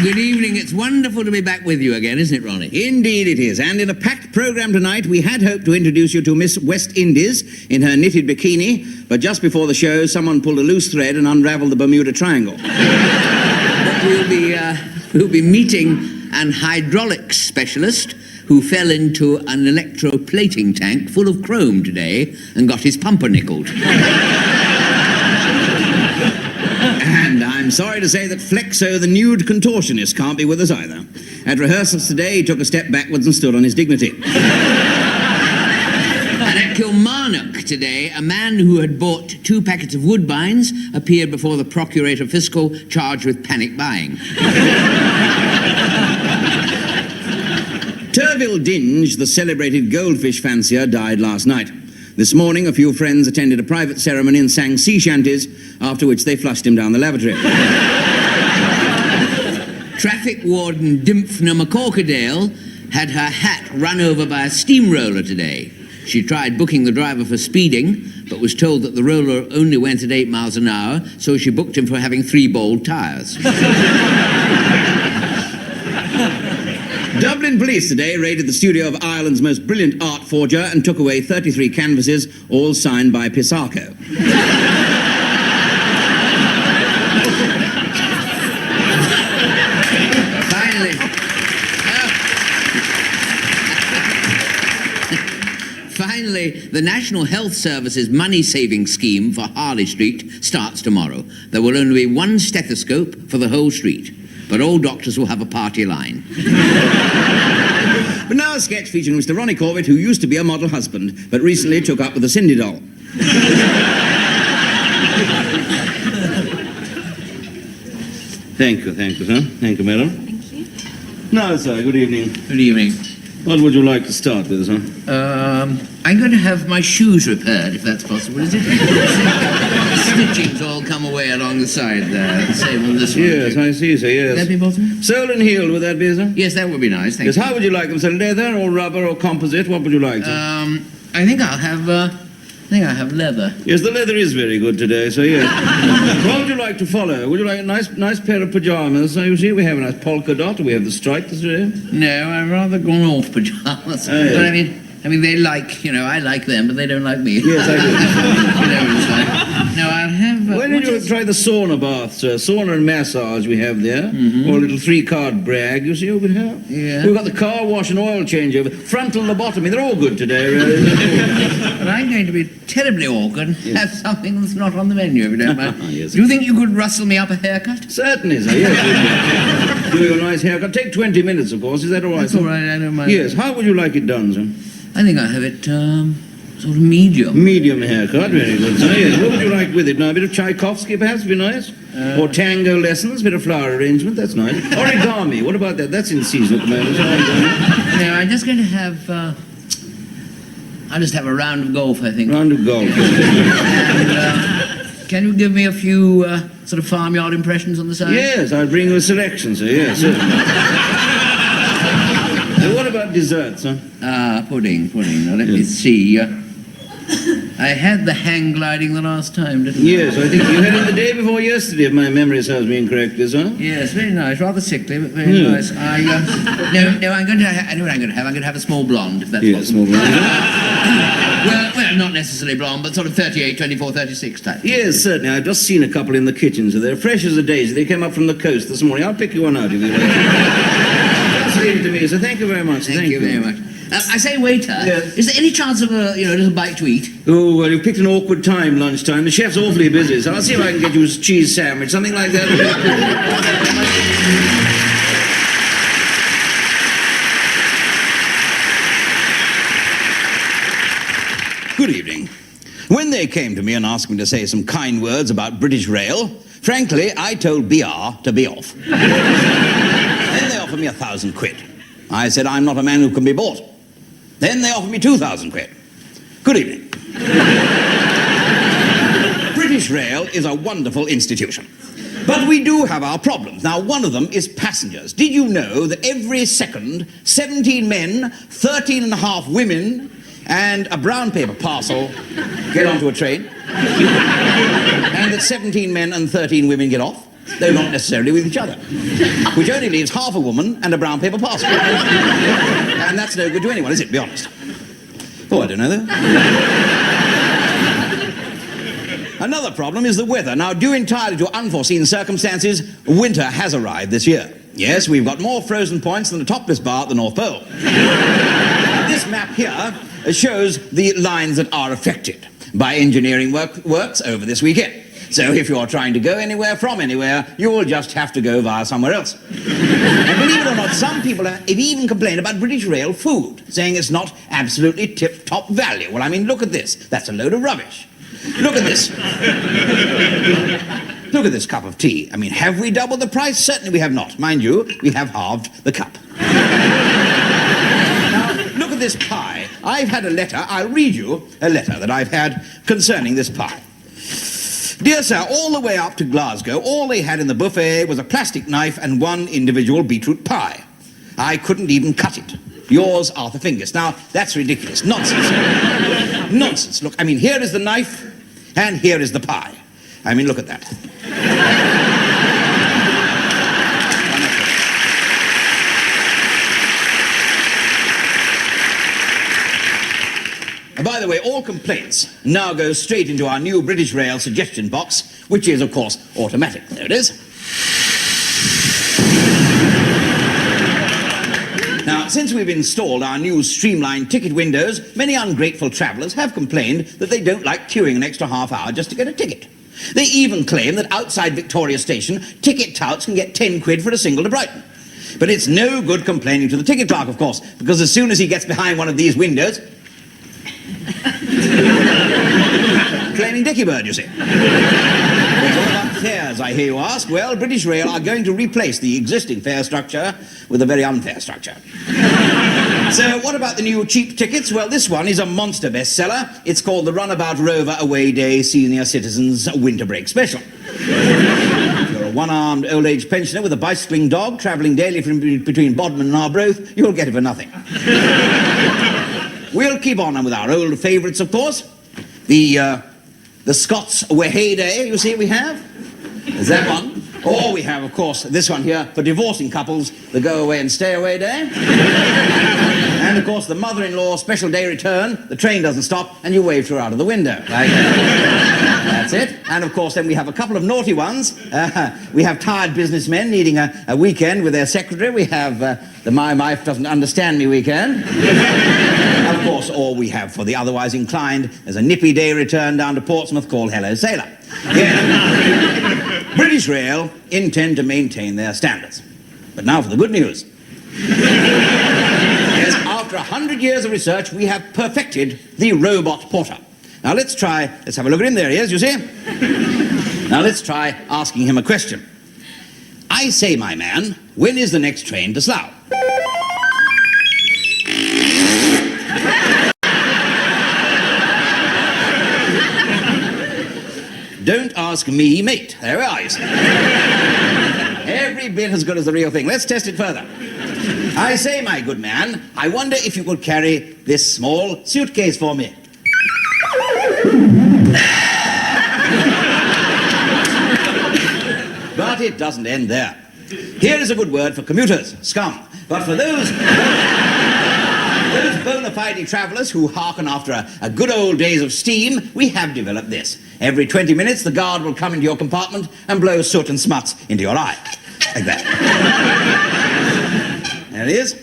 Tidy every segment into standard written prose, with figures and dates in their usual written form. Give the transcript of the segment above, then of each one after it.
Good evening. It's wonderful to be back with you again, isn't it, Ronnie? Indeed it is. And in a packed programme tonight, we had hoped to introduce you to Miss West Indies in her knitted bikini, but just before the show, someone pulled a loose thread and unravelled the Bermuda Triangle. But we'll be meeting an hydraulics specialist who fell into an electroplating tank full of chrome today and got his pumpernickeled. And I'm sorry to say that Flexo, the nude contortionist, can't be with us either. At rehearsals today, he took a step backwards and stood on his dignity. And at Kilmarnock today, a man who had bought 2 packets of Woodbines appeared before the Procurator Fiscal charged with panic buying. Turville Dinge, the celebrated goldfish fancier, died last night. This morning, a few friends attended a private ceremony and sang sea shanties, after which they flushed him down the lavatory. Traffic warden Dymphna McCorkadale had her hat run over by a steamroller today. She tried booking the driver for speeding, but was told that the roller only went at 8 miles an hour, so she booked him for having 3 bald tyres. Dublin police today raided the studio of Ireland's most brilliant art forger and took away 33 canvases, all signed by Pisarco. Finally, the National Health Service's money-saving scheme for Harley Street starts tomorrow. There will only be 1 stethoscope for the whole street, but all doctors will have a party line. But now a sketch featuring Mr. Ronnie Corbett, who used to be a model husband, but recently took up with the Cindy doll. Thank you, sir. Thank you, madam. Thank you. Now, sir, good evening. Good evening. What would you like to start with, sir? I'm going to have my shoes repaired, if that's possible, is it? Stitching's all come away along the side there. The same on this one. Yes, I see, sir, yes. Would that be possible? Sole and heeled, would that be, sir? Yes, that would be nice, thank Yes, you. how would you like them, sir? Leather or rubber or composite? What would you like, sir? I think I'll have leather. Yes, the leather is very good today, so yes. What would you like to follow? Would you like a nice pair of pyjamas? So you see, we have a nice polka dot, we have the stripe today. No, I'd rather gone off pyjamas. Oh, yeah. But I mean, they like, I like them, but they don't like me. Yes, I do. You know what it's like. No, I'll have... When did you try the sauna bath, sir? Sauna and massage we have there. Or a little 3-card brag, you see, over here. Yeah. We've got the car wash and oil changeover. Frontal lobotomy, they're all good today, really. But I'm going to be terribly awkward and have something that's not on the menu, if you don't mind. Yes. Do you think you could rustle me up a haircut? Certainly, sir, yes. Do you a nice haircut. Take 20 minutes, of course. Is that all right, That's sir? all right, I don't mind. Yes, how would you like it done, sir? I think I'll have it, sort of medium. Medium haircut, very good, sir. Yes, what would you like with it now? A bit of Tchaikovsky, perhaps, would be nice? Or tango lessons, a bit of flower arrangement, that's nice. Origami, what about that? That's in season at the moment. No, I'm just going to have, I'll just have a round of golf, I think. Round of golf. And, can you give me a few, sort of farmyard impressions on the side? Yes, I'll bring you a selection, sir, yes, certainly. Now, what about desserts, huh? Pudding. Now, let me see. I had the hang gliding the last time, didn't I? Yes, I think you had it the day before yesterday, if my memory serves me incorrectly, sir. Yes, very nice. Rather sickly, but very nice. No, I'm going to have... I know what I'm going to have. I'm going to have a small blonde, if that's possible. Small blonde. Well, not necessarily blonde, but sort of 38, 24, 36 type. Yes, certainly. I've just seen a couple in the kitchen, so they're fresh as a daisy. They came up from the coast this morning. I'll pick you one out if you like. Just leave it to me, so thank you very much. Thank you very much. I say, waiter, Yes. Is there any chance of a little bite to eat? Oh, well, you picked an awkward time, lunchtime. The chef's awfully busy, so I'll see if I can get you a cheese sandwich, something like that. Good evening. When they came to me and asked me to say some kind words about British Rail, frankly, I told BR to be off. Then they offered me £1,000. I said, I'm not a man who can be bought. Then they offered me £2,000. Good evening. British Rail is a wonderful institution. But we do have our problems. Now, one of them is passengers. Did you know that every second, 17 men, 13 and a half women, and a brown paper parcel get onto a train? And that 17 men and 13 women get off? though not necessarily with each other, which only leaves half a woman and a brown paper passport. And that's no good to anyone, is it, be honest? Oh, I don't know, though. Another problem is the weather. Now, due entirely to unforeseen circumstances, winter has arrived this year. Yes, we've got more frozen points than a topless bar at the North Pole. This map here shows the lines that are affected by engineering works over this weekend. So if you're trying to go anywhere from anywhere, you will just have to go via somewhere else. And believe it or not, some people have even complained about British Rail food, saying it's not absolutely tip-top value. Well, I mean, look at this. That's a load of rubbish. Look at this. Look at this cup of tea. I mean, have we doubled the price? Certainly we have not. Mind you, we have halved the cup. Now, look at this pie. I've had a letter. I'll read you a letter that I've had concerning this pie. Dear sir, all the way up to Glasgow, all they had in the buffet was a plastic knife and one individual beetroot pie. I couldn't even cut it. Yours, Arthur Fingers. Now, that's ridiculous. Nonsense. Nonsense. Look, I mean, here is the knife, and here is the pie. I mean, look at that. And by the way, all complaints now go straight into our new British Rail suggestion box, which is, of course, automatic. There it is. Now, since we've installed our new streamlined ticket windows, many ungrateful travellers have complained that they don't like queuing an extra half hour just to get a ticket. They even claim that outside Victoria Station, ticket touts can get 10 quid for a single to Brighton. But it's no good complaining to the ticket clerk, of course, because as soon as he gets behind one of these windows... claiming Dicky Bird, you see. What's all about fares, I hear you ask? Well, British Rail are going to replace the existing fare structure with a very unfair structure. So what about the new cheap tickets? Well, this one is a monster bestseller. It's called the Runabout Rover Away Day Senior Citizens Winter Break Special. If you're a one-armed old-age pensioner with a bicycling dog travelling daily between Bodmin and Arbroath, you'll get it for nothing. We'll keep on with our old favourites, of course. The Scots Away Day, you see we have. There's that one. Or we have, of course, this one here for divorcing couples, the Go Away and Stay Away Day. And, of course, the mother-in-law special day return. The train doesn't stop, and you wave to her out of the window. That's it. And, of course, then we have a couple of naughty ones. We have tired businessmen needing a weekend with their secretary. We have the My Wife Doesn't Understand Me weekend. Of course, or we have, for the otherwise inclined, there's a nippy day return down to Portsmouth called Hello Sailor. Yeah. British Rail intend to maintain their standards. But now for the good news. Yes, after 100 years of research, we have perfected the robot porter. Now let's have a look at him. There he is, you see? Now let's try asking him a question. I say, my man, when is the next train to Slough? Don't ask me, mate. There we are, you see. Every bit as good as the real thing. Let's test it further. I say, my good man, I wonder if you could carry this small suitcase for me. But it doesn't end there. Here is a good word for commuters, scum. But for those bona fide travellers who hearken after a good old days of steam, we have developed this. Every 20 minutes, the guard will come into your compartment and blow soot and smuts into your eye. Like that. There it is.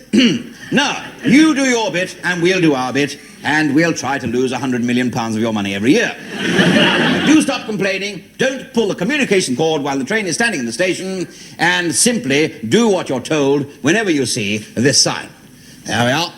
Now, you do your bit, and we'll do our bit, and we'll try to lose £100 million of your money every year. Do stop complaining, don't pull the communication cord while the train is standing in the station, and simply do what you're told whenever you see this sign. There we are.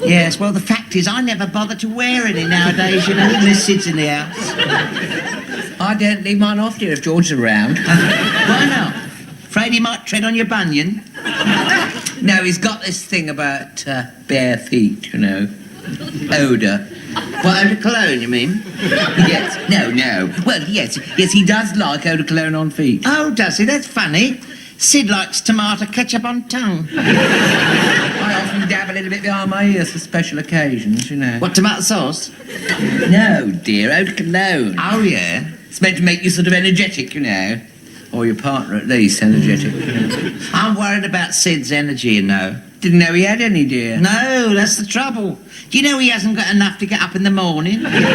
Yes, well, the fact is, I never bother to wear any nowadays, you know, unless Sid's in the house. I don't leave mine off, dear, if George's around. Why not? Afraid he might tread on your bunion? No, he's got this thing about bare feet, you know. Odour. What, eau de cologne, you mean? Yes. No. Well, yes, he does like eau de cologne on feet. Oh, does he? That's funny. Sid likes tomato ketchup on tongue. I often dab a little bit behind my ears for special occasions, you know. What, tomato sauce? No, dear, eau de cologne. Oh, yeah? It's meant to make you sort of energetic, you know. Or your partner, at least, energetic. I'm worried about Sid's energy, you know. Didn't know he had any, dear. No, that's the trouble. Do you know he hasn't got enough to get up in the morning? What do you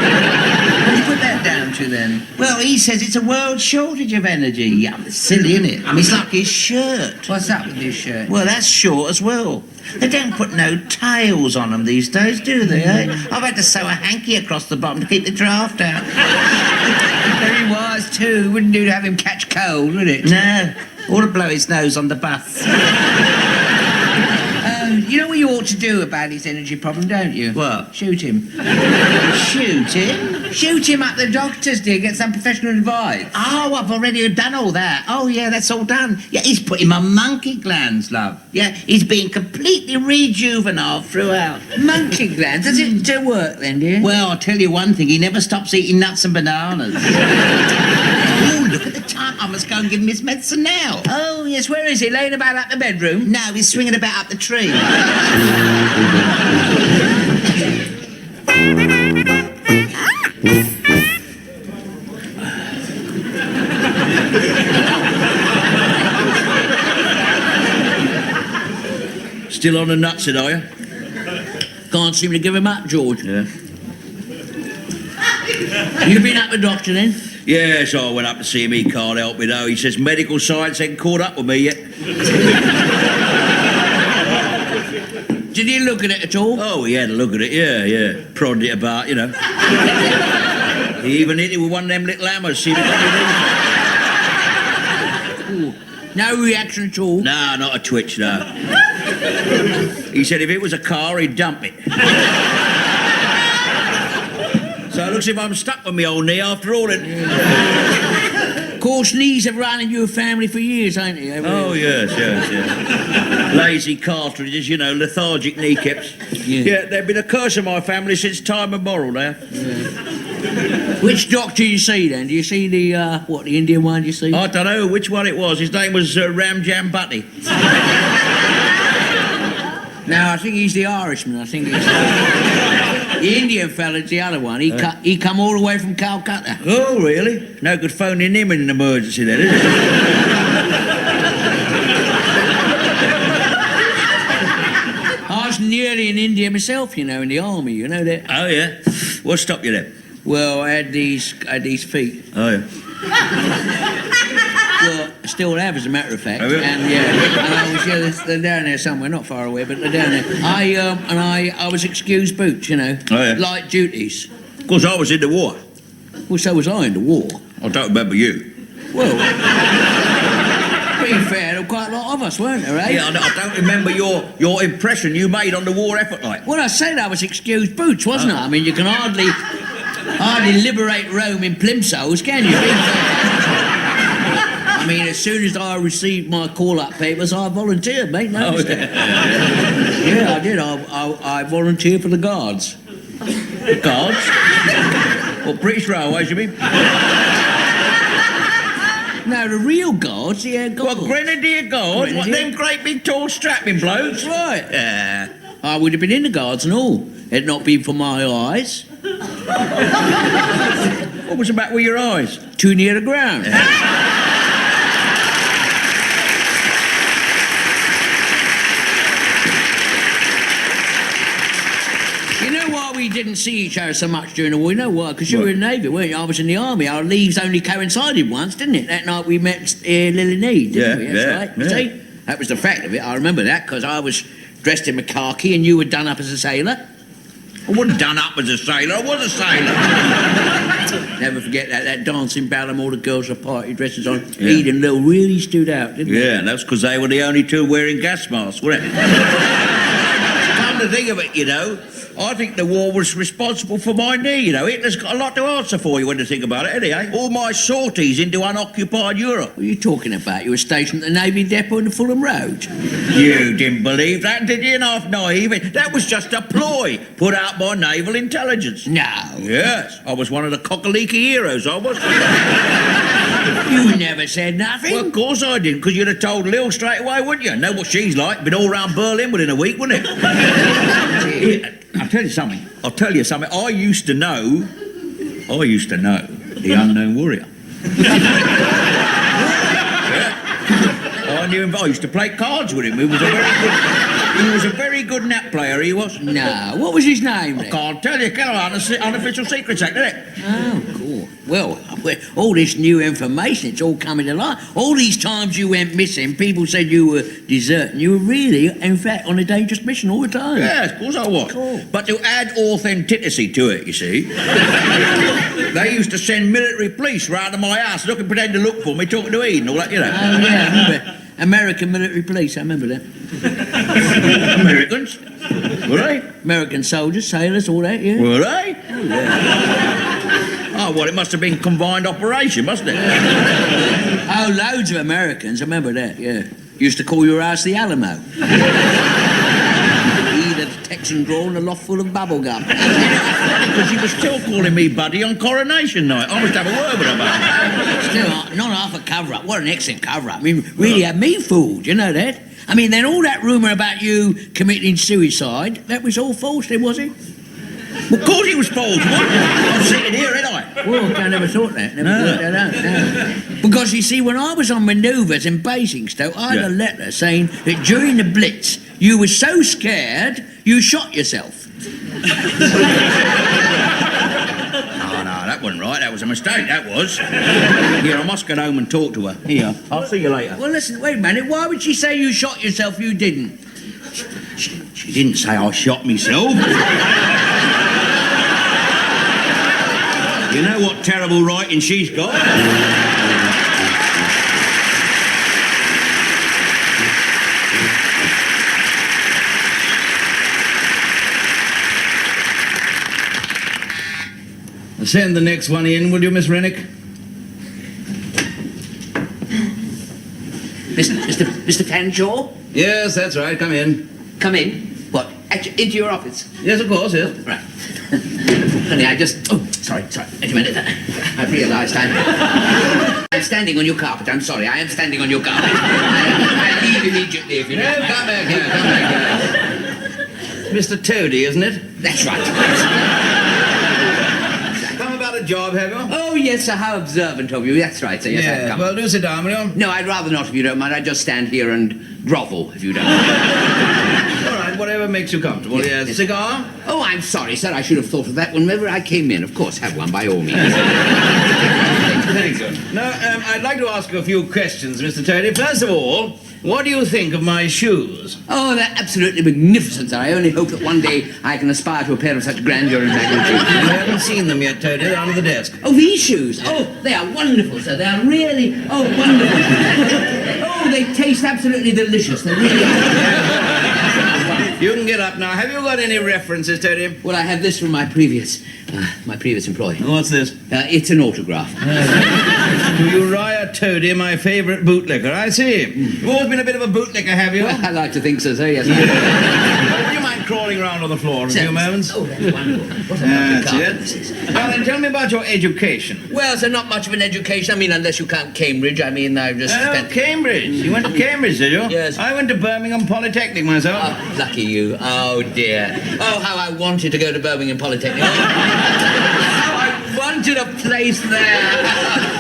put that down to, then? Well, he says it's a world shortage of energy. Yeah, it's silly, isn't it? I mean, it's like his shirt. What's up with his shirt? Well, that's short as well. They don't put no tails on them these days, do they, eh? I've had to sew a hanky across the bottom to keep the draft out. Very wise, too. Wouldn't do to have him catch cold, would it? No, or to blow his nose on the bus. You know what you ought to do about his energy problem, don't you? What? Shoot him. Shoot him? Shoot him at the doctor's, dear. Get some professional advice. Oh, I've already done all that. Oh, yeah, that's all done. Yeah, he's put him on monkey glands, love. Yeah, he's been completely rejuvenated throughout. Monkey glands? Does it still work then, dear? Well, I'll tell you one thing. He never stops eating nuts and bananas. Oh, look at the time. I must go and give him his medicine now. Oh, yes. Where is he? Laying about up the bedroom? No, he's swinging about up the tree. Still on the nuts, are you? Can't seem to give him up, George. Yeah. You been at the doctor, then? Yes, I went up to see him. He can't help me, though. He says medical science ain't caught up with me yet. Did he look at it at all? Oh, he had a look at it, yeah. Prodded it about, you know. He even hit it with one of them little hammers, see what No reaction at all? No, not a twitch, no. He said if it was a car, he'd dump it. So it looks as if I'm stuck with my old knee after all. Of course, knees have run in your family for years, ain't they? Oh, yes. Lazy cartridges, you know, lethargic kneecaps. Yeah, they've been a curse of my family since time immemorial now. Yeah. Which doctor do you see, then? Do you see the Indian one, do you see? I don't know which one it was. His name was Ram Jam Butty. No, I think he's the Irishman. I think he's the Indian fella's the other one. He come all the way from Calcutta. Oh, really? No good phoning him in an emergency, then, is it? I was nearly in India myself, you know, in the army. You know that. Oh, yeah? What stopped you then? Well, I had these feet. Oh, yeah. Well, I still have, as a matter of fact. Oh, yeah? And I was they're down there somewhere, not far away, but they're down there. I was excused boots, you know. Oh, yeah. Light duties. Of course, I was in the war. Well, so was I in the war. I don't remember you. Well, to be fair, there were quite a lot of us, weren't there, eh? Yeah, I don't remember your impression you made on the war effort, like. Well, I said I was excused boots, wasn't I? I mean, you can hardly liberate Rome in plimsolls, can you? I mean, as soon as I received my call-up papers, I volunteered, mate. No mistake. Yeah, I did. I volunteered for the Guards. The Guards? What, British Railways, you mean? No, the real Guards, yeah, Guards. What, Grenadier Guards? What, them great big tall strapping blokes? Right. Yeah. I would have been in the Guards and all, had it not been for my eyes. What was the matter with your eyes? Too near the ground. You know why we didn't see each other so much during the war? You know why? Because you were in the Navy, weren't you? I was in the Army. Our leaves only coincided once, didn't it? That night we met Lily Need, didn't we? That's right. Yeah. See? That was the fact of it. I remember that because I was dressed in my khaki and you were done up as a sailor. I wasn't done up as a sailor. I was a sailor. Never forget that dancing ballad, all the girls with party dresses on. Ede and Lil really stood out, didn't they? Yeah, and that's because they were the only two wearing gas masks, weren't it? Come to think of it, you know, I think the war was responsible for my knee, you know. Hitler's got a lot to answer for you when you think about it, hasn't he, eh? All my sorties into unoccupied Europe. What are you talking about? You were stationed at the Navy Depot in the Fulham Road. You didn't believe that, did you? Half naive. That was just a ploy put out by naval intelligence. No. Yes, I was one of the cock-a-leaky heroes, I was. You never said nothing. Well, of course I didn't, because you'd have told Lil straight away, wouldn't you? Know what she's like. Been all round Berlin within a week, wouldn't it? I'll tell you something. I used to know the unknown warrior. I knew him. I used to play cards with him. He was a very good nap player, he was. No. What was his name, I then? can't tell you, can I? Unofficial Secrets Act, isn't it? Oh, cool. Well, all this new information, it's all coming to light. All these times you went missing, people said you were deserting. You were really, in fact, on a dangerous mission all the time. Yes, of course I was. Cool. But to add authenticity to it, you see, they used to send military police round to my house, looking, pretend to look for me, talking to Eden, all that, you know. Oh, yeah, I remember. American military police, I remember that. Americans? Were they? American soldiers, sailors, all that, yeah. Were they? Oh, yeah. Oh, well, it must have been combined operation, mustn't it? Oh, loads of Americans, I remember that, yeah. Used to call your house the Alamo. Either the Texan drawer and a loft full of bubble gum. Because he was still calling me buddy on coronation night. I must have a word with him about it. Still, not half a cover-up. What an excellent cover-up. I mean, really had me fooled, you know that? I mean, then all that rumour about you committing suicide, that was all false, then, was it? Well, of course he was false. What? I'm sitting here, ain't I? Well, I never thought that. Never worked that out, no. Because, you see, when I was on manoeuvres in Basingstoke, I had a letter saying that during the Blitz, you were so scared, you shot yourself. No, that wasn't right. That was a mistake, that was. Here, I must get home and talk to her. Here, I'll see you later. Well, listen, wait a minute. Why would she say you shot yourself? You didn't. She didn't say I shot myself. You know what terrible writing she's got? Send the next one in, will you, Miss Rennick? Mr. Fanshawe? Yes, that's right. Come in. Come in. What? Actually, into your office? Yes, of course, yes. Right. Honey, I just... Oh, sorry. Wait a minute. I've realised I'm standing on your carpet. I'm sorry. I am standing on your carpet. I leave immediately if you know. No, come back here, come back here. Mr. Toady, isn't it? That's right. Come about a job, have you? Oh, yes, sir. How observant of you. That's right, sir. Yes, I've come. Well, do sit down, will you? No, I'd rather not, if you don't mind. I'd just stand here and grovel, if you don't mind. All right, whatever makes you comfortable. Yes, yes. Cigar? Oh, I'm sorry, sir. I should have thought of that whenever I came in. Of course, have one, by all means. Thank you. Now, I'd like to ask you a few questions, Mr. Toady. First of all, what do you think of my shoes? Oh, they're absolutely magnificent, sir. I only hope that one day I can aspire to a pair of such grandeur and magnitude. I haven't seen them yet, Toady. They're under the desk. Oh, these shoes? Oh, they are wonderful, sir. They are really, wonderful. Oh, they taste absolutely delicious. They really are. You can get up now. Have you got any references, Toady? Well, I have this from my previous employee. What's this? It's an autograph. To Uriah Toady, my favourite bootlicker. I see. You've always been a bit of a bootlicker, have you? Well, I like to think so, sir, yes. Would you mind crawling around on the floor for a few moments? Oh, that's wonderful. What a lovely That's carpet it. this is. Now then, tell me about your education. Well, sir, not much of an education. I mean, unless you count Cambridge. I mean, I've just spent... Cambridge. You went to Cambridge, did you? Yes. I went to Birmingham Polytechnic myself. Oh, lucky you. Oh, dear. Oh, how I wanted to go to Birmingham Polytechnic. How I wanted a place there.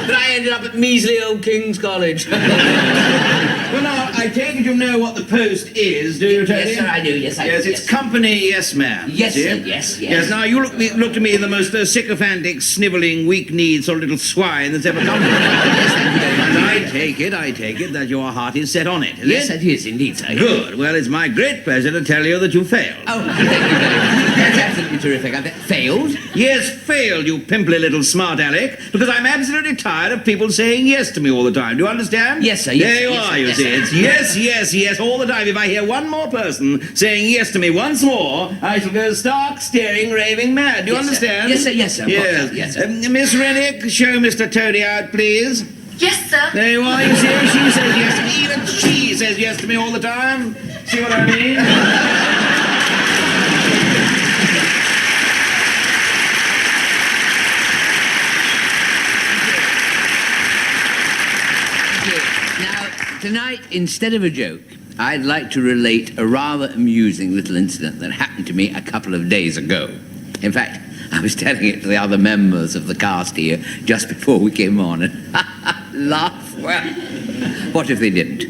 But I ended up at measly old King's College. Well, now, I take it you know what the post is, do you, Toady? Yes, sir, I do. Yes, I do. Yes, it's company yes man. Yes, see? sir, yes. Yes, now you look to me the most sycophantic, snivelling, weak-kneed sort of little swine that's ever come to me. Yes, thank you very much. And I take it that your heart is set on it, is Yes, it? it is indeed, sir. Good. Well, it's my great pleasure to tell you that you failed. Oh, thank you very much. That's absolutely terrific. I bet. Failed? Yes, failed, you pimply little smart aleck, because I'm absolutely tired of people saying yes to me all the time. Do you understand? Yes, sir. Yes, there you yes, are, sir, you yes, see. sir. It's yes, yes, yes, all the time. If I hear one more person saying yes to me once more, I shall go stark, staring, raving mad. Do you Yes, sir. understand? Yes, sir, yes, sir, of course, Yes. sir. Yes, sir. Miss Rennick, show Mr. Tony out, please. Yes, sir. There you are, you see, she says yes to me. Even she says yes to me all the time. See what I mean? Now, tonight, instead of a joke, I'd like to relate a rather amusing little incident that happened to me a couple of days ago. In fact, I was telling it to the other members of the cast here just before we came on, and laugh. Well, what if they didn't?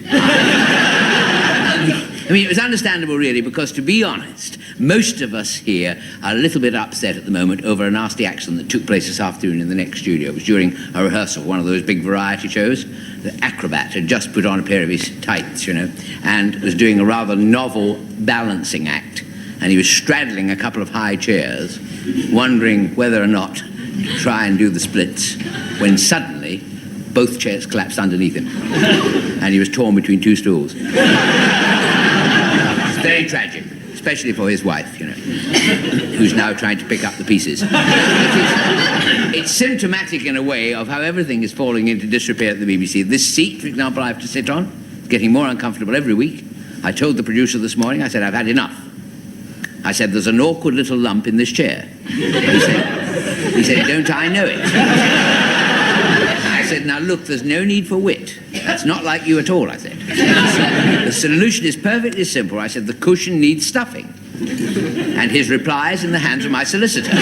I mean, it was understandable, really, because, to be honest, most of us here are a little bit upset at the moment over a nasty accident that took place this afternoon in the next studio. It was during a rehearsal of one of those big variety shows. The acrobat had just put on a pair of his tights, you know, and was doing a rather novel balancing act. And he was straddling a couple of high chairs, wondering whether or not to try and do the splits, when suddenly both chairs collapsed underneath him, and he was torn between two stools. It's very tragic, especially for his wife, you know, who's now trying to pick up the pieces. It's symptomatic in a way of how everything is falling into disrepair at the BBC. This seat, for example, I have to sit on, is getting more uncomfortable every week. I told the producer this morning, I said, I've had enough. I said, there's an awkward little lump in this chair. He said, don't I know it? I said, now look, there's no need for wit. That's not like you at all, I said. The solution is perfectly simple. I said, the cushion needs stuffing. And his reply is in the hands of my solicitor.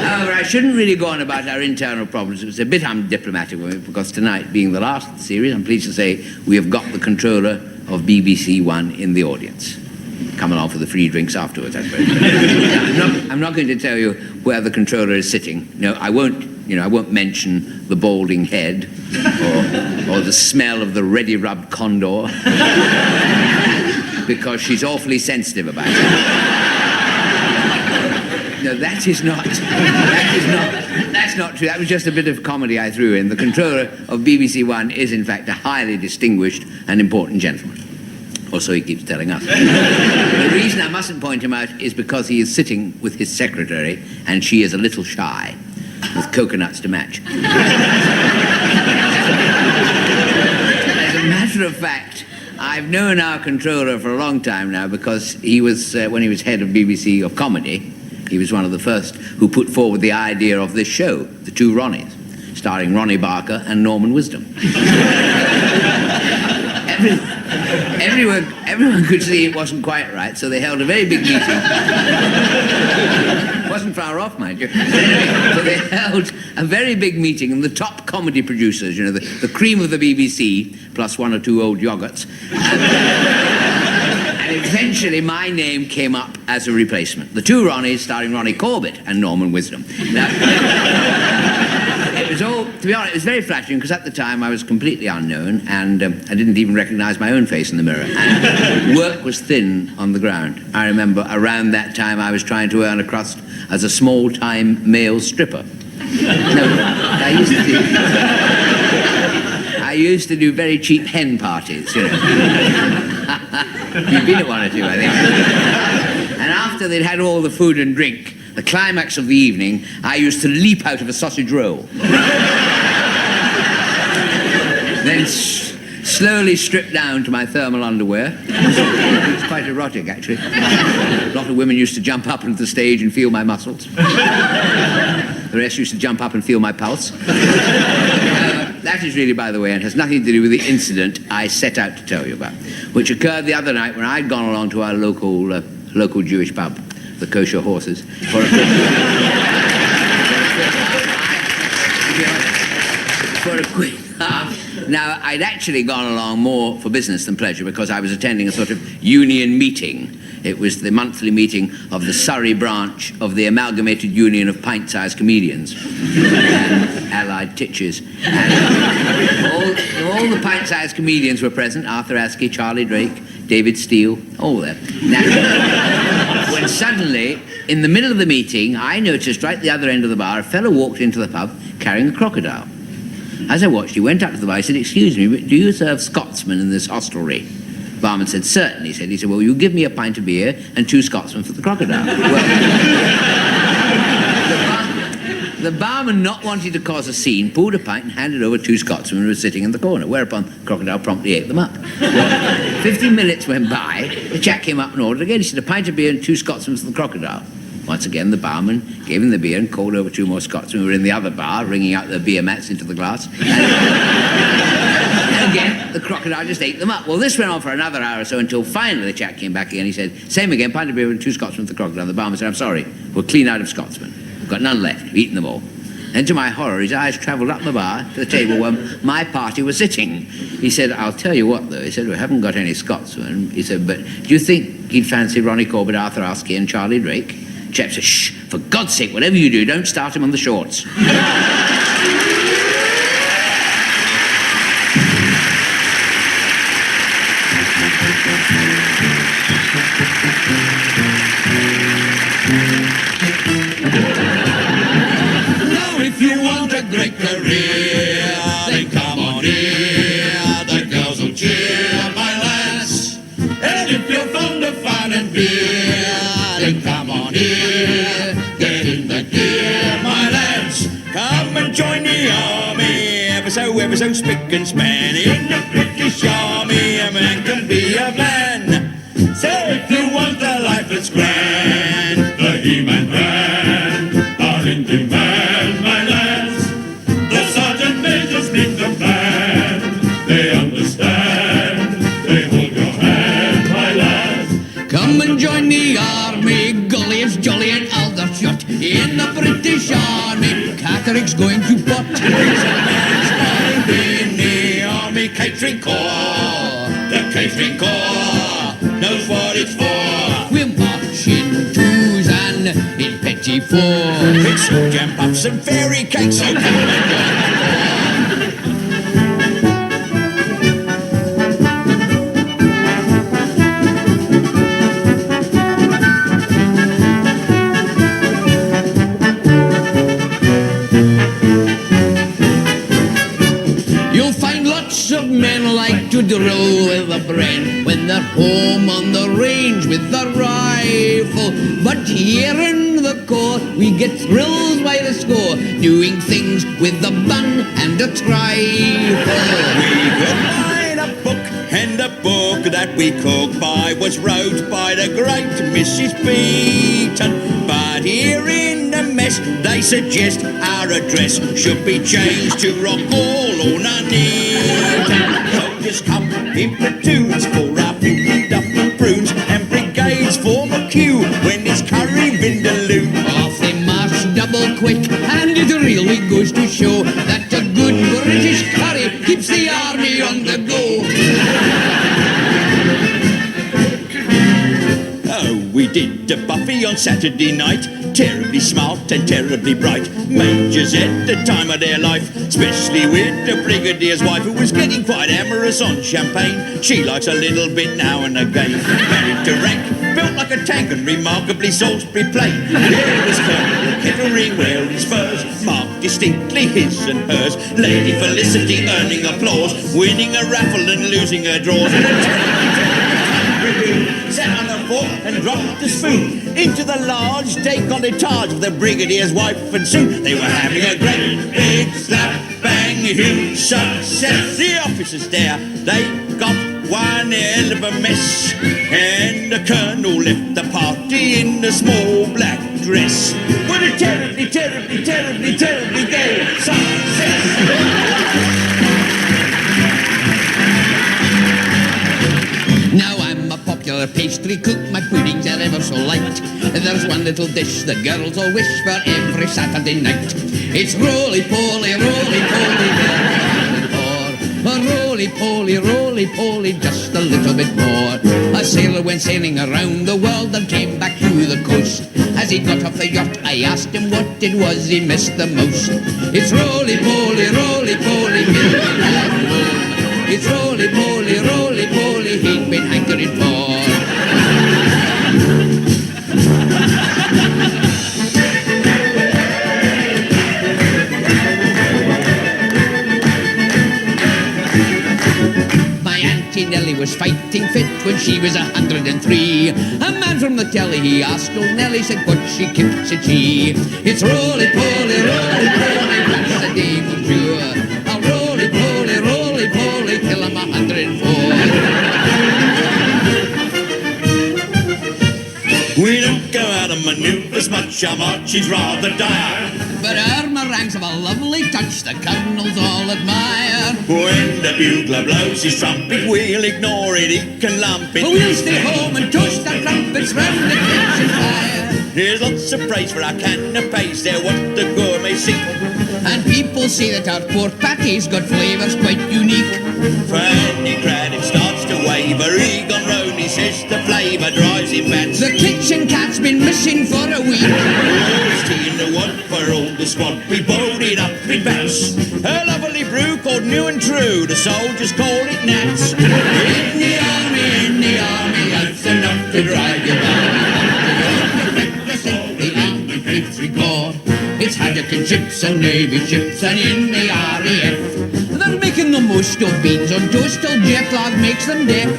However, I shouldn't really go on about our internal problems. It was a bit undiplomatic of me, because tonight, being the last of the series, I'm pleased to say we have got the controller of BBC One in the audience. Come along for the free drinks afterwards, I suppose. I'm not going to tell you where the controller is sitting. No, I won't mention the balding head or the smell of the ready-rubbed condor, because she's awfully sensitive about it. No, that's not true. That was just a bit of comedy I threw in. The controller of BBC One is, in fact, a highly distinguished and important gentleman. Or so he keeps telling us. The reason I mustn't point him out is because he is sitting with his secretary, and she is a little shy, with coconuts to match. As a matter of fact, I've known our controller for a long time now, because he was, when he was head of BBC of Comedy, he was one of the first who put forward the idea of this show, The Two Ronnies, starring Ronnie Barker and Norman Wisdom. Everyone could see it wasn't quite right, so they held a very big meeting. It wasn't far off, mind you. So they held a very big meeting, and the top comedy producers, you know, the cream of the BBC, plus one or two old yogurts. And eventually my name came up as a replacement. The Two Ronnies, starring Ronnie Corbett and Norman Wisdom. Now, it was all, to be honest, it was very flattering, because at the time I was completely unknown, and I didn't even recognize my own face in the mirror. And work was thin on the ground. I remember around that time I was trying to earn a crust as a small-time male stripper. No, I used to do very cheap hen parties, you know. You've been at one or two, I think. And after they'd had all the food and drink, the climax of the evening, I used to leap out of a sausage roll. Then slowly strip down to my thermal underwear. It was quite erotic, actually. A lot of women used to jump up onto the stage and feel my muscles. The rest used to jump up and feel my pulse. That is really, by the way, and has nothing to do with the incident I set out to tell you about, which occurred the other night when I'd gone along to our local Jewish pub, the Kosher Horses, for a quick laugh. Now, I'd actually gone along more for business than pleasure, because I was attending a sort of union meeting. It was the monthly meeting of the Surrey branch of the Amalgamated Union of Pint-Sized Comedians and Allied Titches. And all the pint-sized comedians were present: Arthur Askey, Charlie Drake, David Steele, all there. Now, when suddenly, in the middle of the meeting, I noticed right at the other end of the bar, a fellow walked into the pub carrying a crocodile. As I watched, he went up to the bar. He said, "Excuse me, but do you serve Scotsmen in this hostelry?" The barman said, "Certainly," he said, "Well, you give me a pint of beer and 2 Scotsmen for the crocodile." Well, the barman, not wanting to cause a scene, pulled a pint and handed over 2 Scotsmen who were sitting in the corner, whereupon the crocodile promptly ate them up. Well, 15 minutes went by, the chap came up and ordered again. He said, "A pint of beer and 2 Scotsmen for the crocodile." Once again, the barman gave him the beer and called over 2 more Scotsmen who were in the other bar, wringing out their beer mats into the glass. And again, the crocodile just ate them up. Well, this went on for another hour or so until finally the chap came back again. He said, "Same again, pint of beer and 2 Scotsmen for the crocodile." The barman said, "I'm sorry, we're clean out of Scotsmen. We've got none left. We've eaten them all." And to my horror, his eyes travelled up the bar to the table where my party was sitting. He said, "I'll tell you what, though." He said, "We haven't got any Scotsmen." He said, "But do you think he'd fancy Ronnie Corbett, Arthur Askey and Charlie Drake?" Chap said, "Shh, for God's sake, whatever you do, don't start him on the shorts." Now if you want a great career, then come on here, the girls will cheer, my lads. And if you're fond of fun and beer, then come on here, get in the gear, my lads. Come and join the army, ever so spick and span. In the British Army, a man can be a man. So if you want a life that's grand, the He-Man band are in demand, my lads. The sergeant majors need the band, they understand, they hold your hand, my lads. Come and join the army, golly, it's jolly and Aldershot. In the British Army, Catterick's going to pot. In the Army Catering Corps, the Catering Corps knows what it's for. We're marching twos and in petty four. It's jam puffs and fairy cakes, so come and join the corps. You'll find lots of men like to drill with a brain when they're home on the range with the rifle. But here in the Corps, we get thrills by the score, doing things with the bun and a trifle. We could write a book, and the book that we cook by was wrote by the great Mrs. Beaton. But here in the mess, they suggest our address should be changed to Rock Hall or Nuneaton. Soldiers come in platoons for our pinky duff and prunes, and brigades form a queue when it's curry vindaloo. Off they march double quick, and it really goes to show that a good British curry keeps the army on the go. Oh, we did a Buffy on Saturday night, terribly smart and terribly bright. Majors at the time of their life, especially with the brigadier's wife, who was getting quite amorous on champagne. She likes a little bit now and again. Married to rank, built like a tank and remarkably Salisbury plain. There was Colonel Kettering wearing spurs, marked distinctly his and hers. Lady Felicity earning applause, winning a raffle and losing her drawers. And a sat on the fork and dropped the spoon into the large décolletage of the brigadier's wife, and soon they were having a great big slap bang huge success. The officers there, they got one hell of a mess, and the colonel left the party in a small black dress. What a terribly, terribly, terribly, terribly gay success. Now I'm a popular pastry cook, my puddings are ever so light. There's one little dish the girls all wish for every Saturday night. It's roly-poly, roly-poly, roly-poly, roly-poly, just a little bit more. A sailor went sailing around the world and came back to the coast. As he got off the yacht, I asked him what it was he missed the most. It's roly-poly, roly-poly, it's roly-poly, roly-poly, he'd been hankering for. when she was 103. A man from the telly, he asked old Nellie, said, what she kept, said she. It's roly-poly, that's the day for sure. I'll roly-poly, till I'm 104. We don't go out and manoeuvres much, our march is rather dire. But our meringues have a lovely touch the colonels all admire. When the bugler blows his trumpet, we'll ignore it, he can lump it. But we'll stay home and toast our trumpets round the kitchen fire. There's lots of praise for our canapes, they're what the gourmet seek. And people say that our pork patty's got flavours quite unique. Fanny Craddock starts to waver, Egon Roney says the flavour drives him mad. The kitchen cat's been missing for a week. Always tea in the one for all the squad, we boiled it up in vats. A lovely brew called New and True, the soldiers call it Nats. In the army, that's enough to drive you mad. The army keeps record. It's haddock and chips and navy ships, and in the RAF they're making the most of beans on toast till jet lag makes them deaf. In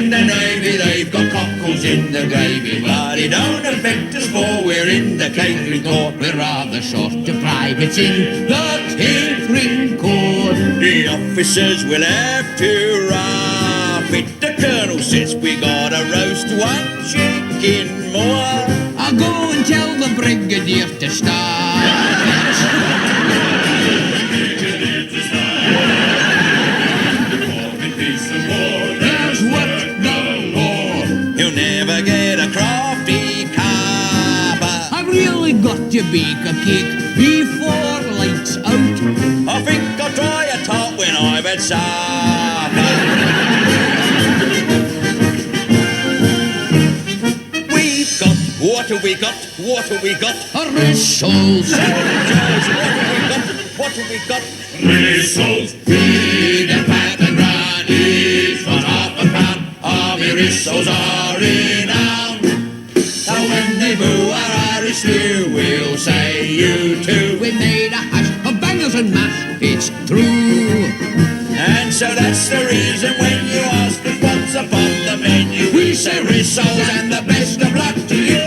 the Navy, they've got cockles in the gravy, but it don't affect us, for we're in the catering corps. We're rather short of privates in the catering corps. The officers will have to rough it. The colonel says we gotta roast one chicken more. I'll go and tell the brigadier to start. There's what the law. You'll never get a crafty copper. I've really got to bake a cake before lights out. I think I'll try a tart when I've had supper. We've got, what have we got? What have we got? Rissoles. What have we got? Rissoles. Feed and pat and run, each for half a pound. Army rissoles are renowned. So when they boo our Irish stew, we'll say you too. We made a hash of bangers and mash, it's true. And so that's the reason when you ask us what's upon the menu, We say rissoles and the best of luck to you.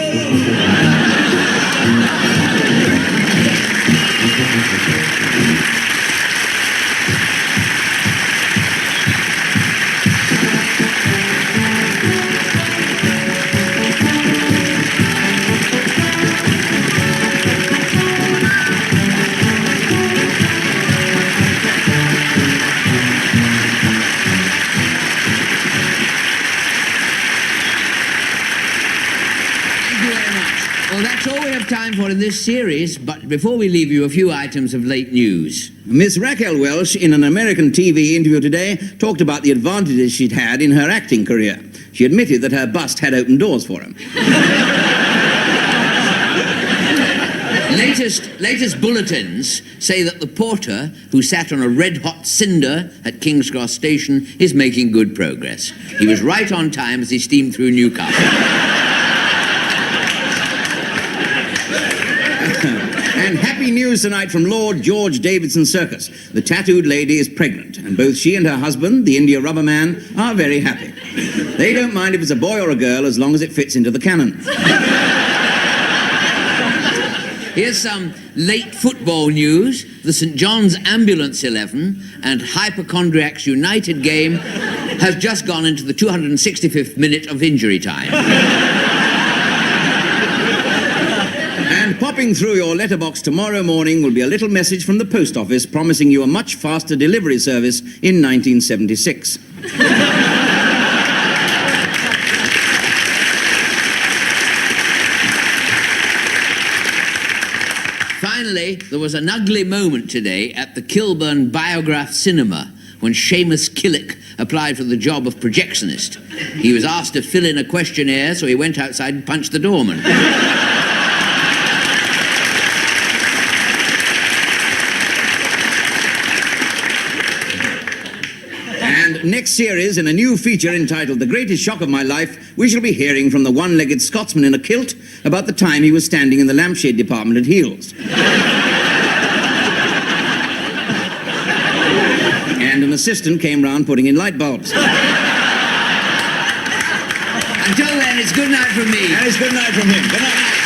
Well, that's all we have time for in this series, but before we leave you, a few items of late news. Miss Raquel Welch, in an American TV interview today, talked about the advantages she'd had in her acting career. She admitted that her bust had opened doors for him. Latest bulletins say that the porter who sat on a red-hot cinder at King's Cross Station is making good progress. He was right on time as he steamed through Newcastle. And happy news tonight from Lord George Davidson Circus. The tattooed lady is pregnant, and both she and her husband, the India rubber man, are very happy. They don't mind if it's a boy or a girl as long as it fits into the canon. Here's some late football news. The St. John's Ambulance 11 and Hypochondriacs United game has just gone into the 265th minute of injury time. And popping through your letterbox tomorrow morning will be a little message from the post office promising you a much faster delivery service in 1976. Finally, there was an ugly moment today at the Kilburn Biograph Cinema when Seamus Killick applied for the job of projectionist. He was asked to fill in a questionnaire, so he went outside and punched the doorman. And next series, in a new feature entitled The Greatest Shock of My Life, we shall be hearing from the one-legged Scotsman in a kilt about the time he was standing in the lampshade department at Heels. And an assistant came round putting in light bulbs. Until then, it's good night from me. And it's good night from him. Good night.